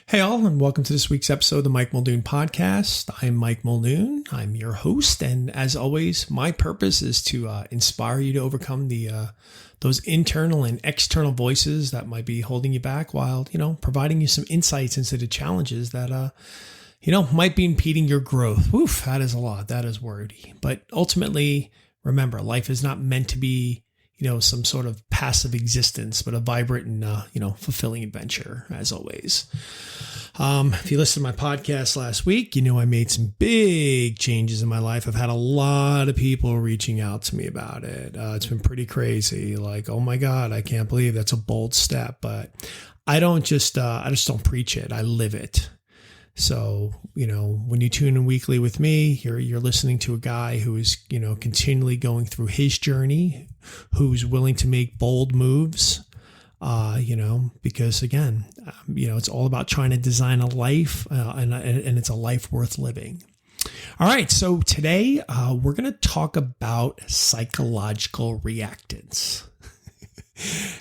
Hey all, and welcome to this week's episode of the Mike Muldoon Podcast. I'm Mike Muldoon. I'm your host, and as always, my purpose is to inspire you to overcome those internal and external voices that might be holding you back, while providing you some insights into the challenges that might be impeding your growth. Oof, that is a lot. That is wordy. But ultimately, remember, life is not meant to be some sort of passive existence, but a vibrant and, fulfilling adventure, as always. If you listened to my podcast last week, I made some big changes in my life. I've had a lot of people reaching out to me about it. It's been pretty crazy. Like, oh my God, I can't believe that's a bold step. But I just don't preach it. I live it. So, when you tune in weekly with me, you're listening to a guy who is, continually going through his journey, who's willing to make bold moves, because again, it's all about trying to design a life and it's a life worth living. All right. So today we're going to talk about psychological reactance.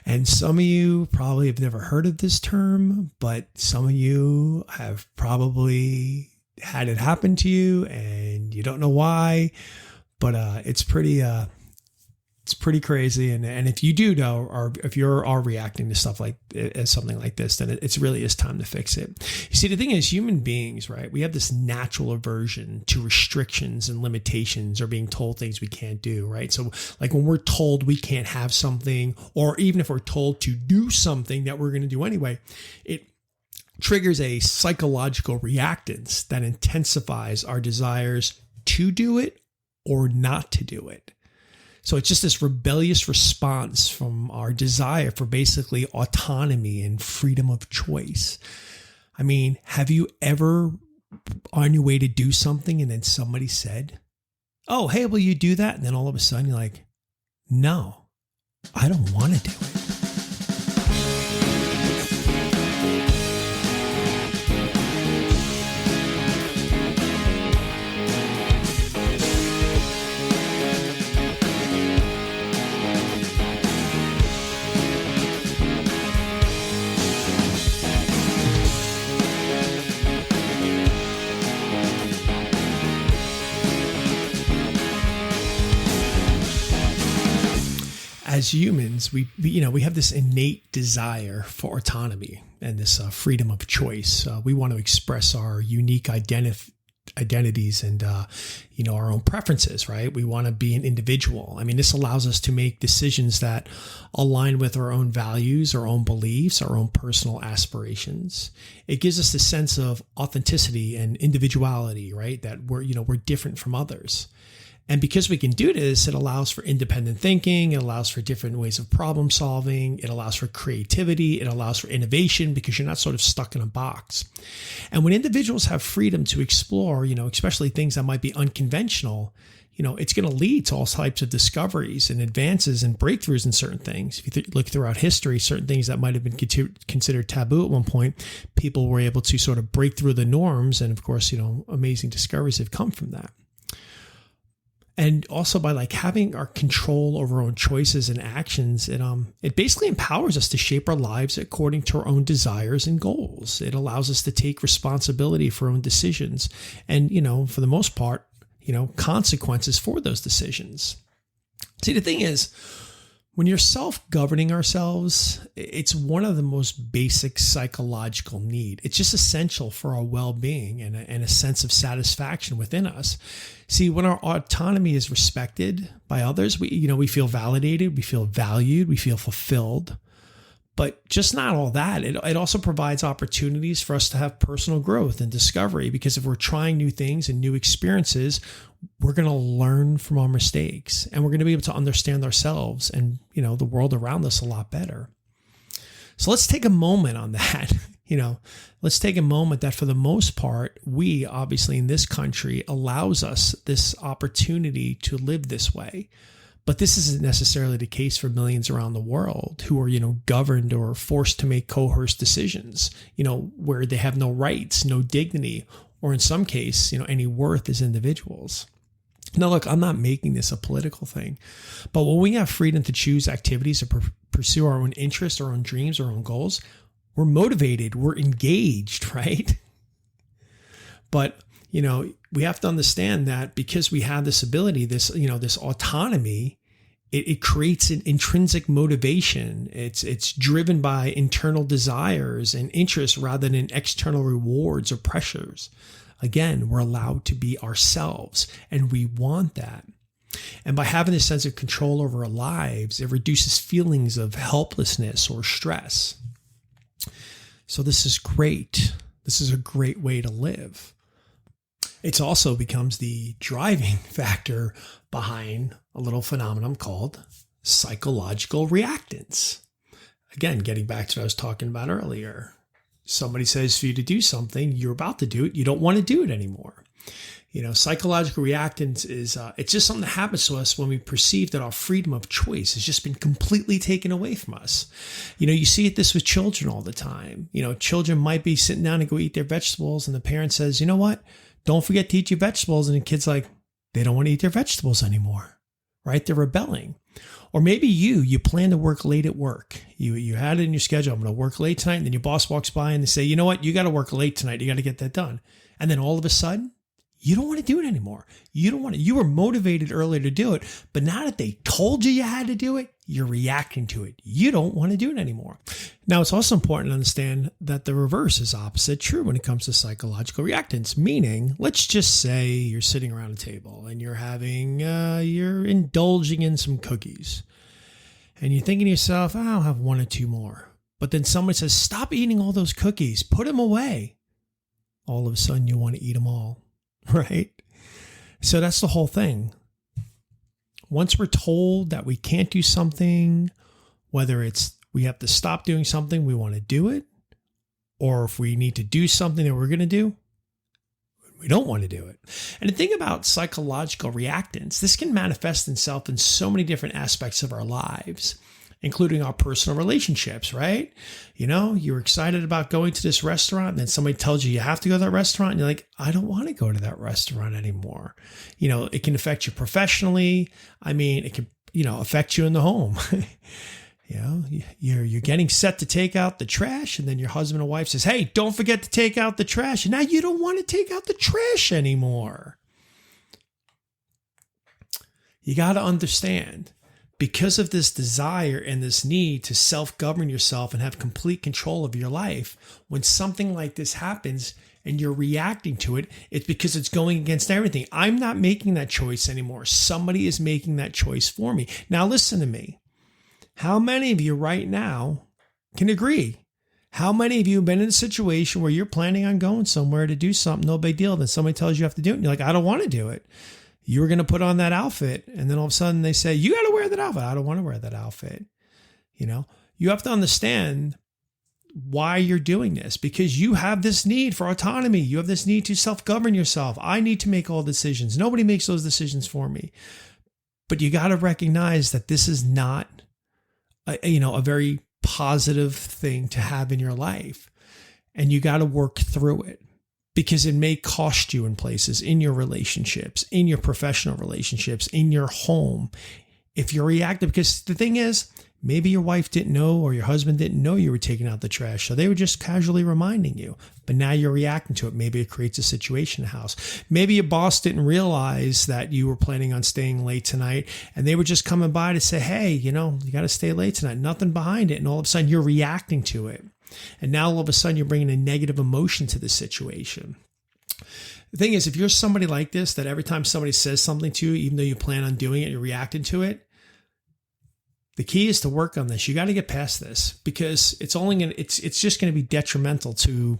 And some of you probably have never heard of this term, but some of you have probably had it happen to you and you don't know why, but it's pretty crazy. And if you do know, or if you're reacting to stuff like as something like this, then it really is time to fix it. You see, the thing is, human beings, right? We have this natural aversion to restrictions and limitations, or being told things we can't do, right? So like when we're told we can't have something, or even if we're told to do something that we're going to do anyway, it triggers a psychological reactance that intensifies our desires to do it or not to do it. So it's just this rebellious response from our desire for basically autonomy and freedom of choice. I mean, have you ever on your way to do something and then somebody said, "Oh, hey, will you do that?" And then all of a sudden you're like, "No, I don't want to do it." As humans, we have this innate desire for autonomy and this freedom of choice. We want to express our unique identities and our own preferences, right? We want to be an individual. I mean, this allows us to make decisions that align with our own values, our own beliefs, our own personal aspirations. It gives us the sense of authenticity and individuality, right? That we're different from others. And because we can do this, it allows for independent thinking. It allows for different ways of problem solving. It allows for creativity. It allows for innovation because you're not sort of stuck in a box. And when individuals have freedom to explore, especially things that might be unconventional, it's going to lead to all types of discoveries and advances and breakthroughs in certain things. If you look throughout history, certain things that might have been considered taboo at one point, people were able to sort of break through the norms. And of course, amazing discoveries have come from that. And also by having our control over our own choices and actions, it basically empowers us to shape our lives according to our own desires and goals. It allows us to take responsibility for our own decisions and, for the most part, consequences for those decisions. See, the thing is, when you're self-governing ourselves, it's one of the most basic psychological needs. It's just essential for our well-being and a sense of satisfaction within us. See, when our autonomy is respected by others, we feel validated, we feel valued, we feel fulfilled. But just not all that. It also provides opportunities for us to have personal growth and discovery, because if we're trying new things and new experiences, we're going to learn from our mistakes, and we're going to be able to understand ourselves and, the world around us a lot better. So let's take a moment on that. Let's take a moment that for the most part, we obviously in this country allows us this opportunity to live this way. But this isn't necessarily the case for millions around the world who are, governed or forced to make coerced decisions, where they have no rights, no dignity, or in some case, any worth as individuals. Now, look, I'm not making this a political thing, but when we have freedom to choose activities or pursue our own interests, our own dreams, our own goals, we're motivated, we're engaged, right? But, we have to understand that because we have this ability, this autonomy, it creates an intrinsic motivation. It's driven by internal desires and interests rather than external rewards or pressures. Again, we're allowed to be ourselves, and we want that. And by having a sense of control over our lives, it reduces feelings of helplessness or stress. So this is great. This is a great way to live. It also becomes the driving factor behind a little phenomenon called psychological reactance. Again, getting back to what I was talking about earlier. Somebody says for you to do something, you're about to do it, you don't want to do it anymore. Psychological reactance is, it's just something that happens to us when we perceive that our freedom of choice has just been completely taken away from us. You see this with children all the time. Children might be sitting down to go eat their vegetables, and the parent says, you know what? Don't forget to eat your vegetables. And the kid's like, they don't want to eat their vegetables anymore, right? They're rebelling. Or maybe you plan to work late at work. You had it in your schedule. I'm going to work late tonight. And then your boss walks by and they say, you know what? You got to work late tonight. You got to get that done. And then all of a sudden, you don't want to do it anymore. You don't want to. You were motivated earlier to do it, but now that they told you had to do it, you're reacting to it. You don't want to do it anymore. Now, it's also important to understand that the reverse is opposite true when it comes to psychological reactance, meaning, let's just say you're sitting around a table and you're indulging in some cookies and you're thinking to yourself, I'll have one or two more. But then somebody says, stop eating all those cookies, put them away. All of a sudden you want to eat them all, right? So that's the whole thing. Once we're told that we can't do something, whether it's we have to stop doing something, we want to do it, or if we need to do something that we're going to do, we don't want to do it. And the thing about psychological reactance, this can manifest itself in so many different aspects of our lives, including our personal relationships, right? You're excited about going to this restaurant, and then somebody tells you have to go to that restaurant, and you're like, I don't want to go to that restaurant anymore. It can affect you professionally. It can, affect you in the home. You're getting set to take out the trash, and then your husband or wife says, hey, don't forget to take out the trash. And now you don't want to take out the trash anymore. You got to understand, because of this desire and this need to self-govern yourself and have complete control of your life, when something like this happens and you're reacting to it, it's because it's going against everything. I'm not making that choice anymore. Somebody is making that choice for me. Now listen to me. How many of you right now can agree? How many of you have been in a situation where you're planning on going somewhere to do something, no big deal, then somebody tells you have to do it, and you're like, I don't want to do it. You were going to put on that outfit, and then all of a sudden they say, you got to wear that outfit. I don't want to wear that outfit. You have to understand why you're doing this, because you have this need for autonomy. You have this need to self-govern yourself. I need to make all decisions. Nobody makes those decisions for me. But you got to recognize that this is not a very positive thing to have in your life. And you got to work through it, because it may cost you in places, in your relationships, in your professional relationships, in your home, if you're reactive. Because the thing is, maybe your wife didn't know, or your husband didn't know you were taking out the trash, so they were just casually reminding you. But now you're reacting to it. Maybe it creates a situation in the house. Maybe your boss didn't realize that you were planning on staying late tonight, and they were just coming by to say, hey, you got to stay late tonight. Nothing behind it. And all of a sudden you're reacting to it. And now all of a sudden you're bringing a negative emotion to the situation. The thing is, if you're somebody like this, that every time somebody says something to you, even though you plan on doing it, you're reacting to it, the key is to work on this. You got to get past this, because it's just going to be detrimental to,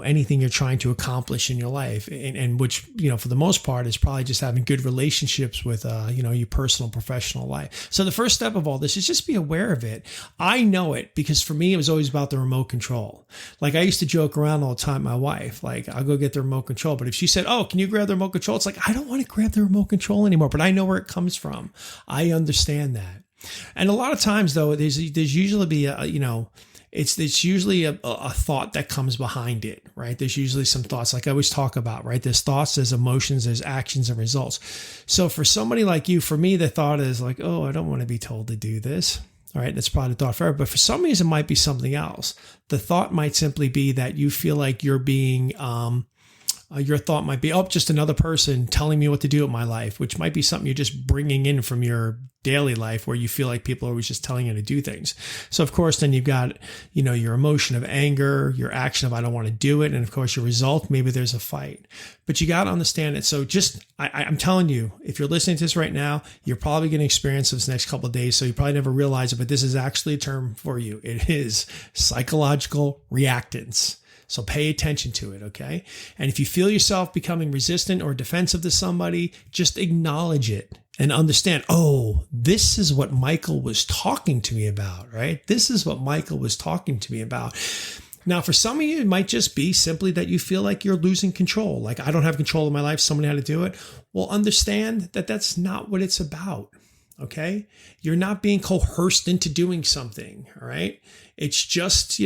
anything you're trying to accomplish in your life, and which, for the most part is probably just having good relationships with, your personal and professional life. So the first step of all this is just be aware of it. I know it because for me, it was always about the remote control. Like I used to joke around all the time, my wife, like I'll go get the remote control. But if she said, oh, can you grab the remote control? It's like, I don't want to grab the remote control anymore, but I know where it comes from. I understand that. And a lot of times though, there's usually it's usually a thought that comes behind it, right? There's usually some thoughts, like I always talk about, right? There's thoughts, there's emotions, there's actions and results. So for somebody like you, for me, the thought is like, oh, I don't want to be told to do this. All right, that's probably the thought forever. But for some reason, it might be something else. The thought might simply be that you feel like you're being, your thought might be, oh, just another person telling me what to do with my life, which might be something you're just bringing in from your daily life where you feel like people are always just telling you to do things. So, of course, then you've got, your emotion of anger, your action of I don't want to do it. And, of course, your result, maybe there's a fight. But you got to understand it. So I'm telling you, if you're listening to this right now, you're probably going to experience this next couple of days. So you probably never realize it, but this is actually a term for you. It is psychological reactance. So pay attention to it, okay? And if you feel yourself becoming resistant or defensive to somebody, just acknowledge it and understand, oh, this is what Michael was talking to me about, right? This is what Michael was talking to me about. Now, for some of you, it might just be simply that you feel like you're losing control. Like, I don't have control of my life. Somebody had to do it. Well, understand that that's not what it's about. Okay. You're not being coerced into doing something. All right. It's just,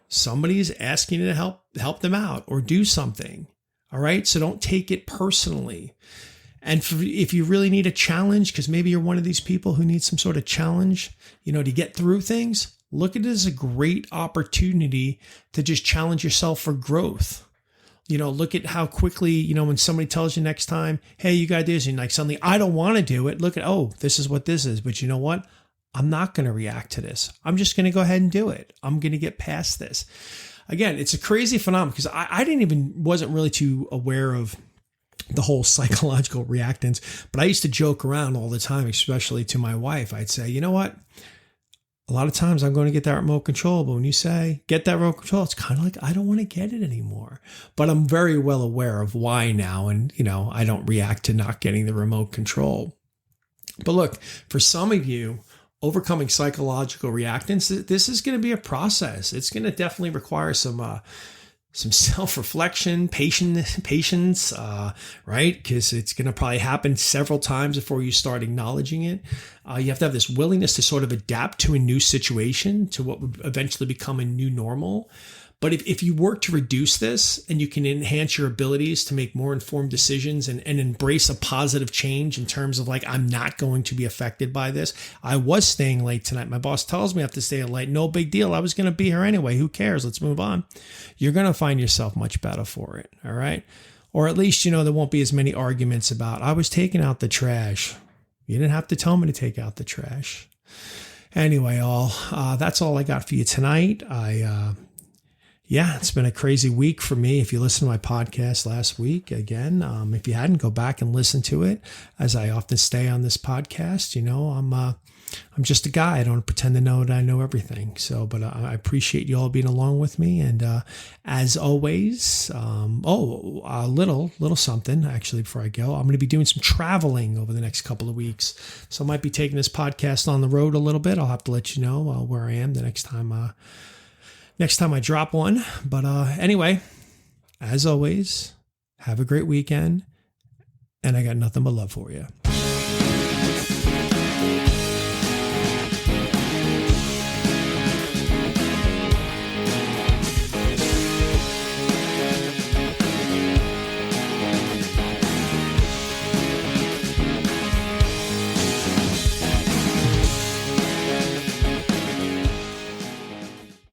somebody's asking you to help them out or do something. All right. So don't take it personally. And if you really need a challenge, because maybe you're one of these people who needs some sort of challenge, to get through things, look at it as a great opportunity to just challenge yourself for growth. Look at how quickly, when somebody tells you next time, hey, you got to do this, and like suddenly, I don't want to do it. Look at, oh, this is what this is. But you know what? I'm not going to react to this. I'm just going to go ahead and do it. I'm going to get past this. Again, it's a crazy phenomenon because I wasn't really too aware of the whole psychological reactance, but I used to joke around all the time, especially to my wife. I'd say, you know what? A lot of times I'm going to get that remote control, but when you say get that remote control, it's kind of like I don't want to get it anymore. But I'm very well aware of why now. And, I don't react to not getting the remote control. But look, for some of you, overcoming psychological reactance, this is going to be a process. It's going to definitely require some self-reflection, patience, right? Because it's going to probably happen several times before you start acknowledging it. You have to have this willingness to sort of adapt to a new situation, to what would eventually become a new normal. But if you work to reduce this and you can enhance your abilities to make more informed decisions and embrace a positive change in terms of like, I'm not going to be affected by this. I was staying late tonight. My boss tells me I have to stay late. No big deal. I was going to be here anyway. Who cares? Let's move on. You're going to find yourself much better for it. All right. Or at least, there won't be as many arguments about, I was taking out the trash. You didn't have to tell me to take out the trash. Anyway, that's all I got for you tonight. Yeah, it's been a crazy week for me. If you listened to my podcast last week, again, if you hadn't, go back and listen to it. As I often say on this podcast, I'm just a guy. I don't pretend to know that I know everything. So, but I appreciate you all being along with me. And as always, a little something actually before I go. I'm going to be doing some traveling over the next couple of weeks. So I might be taking this podcast on the road a little bit. I'll have to let you know where I am the next time I drop one. But anyway, as always, have a great weekend. And I got nothing but love for you.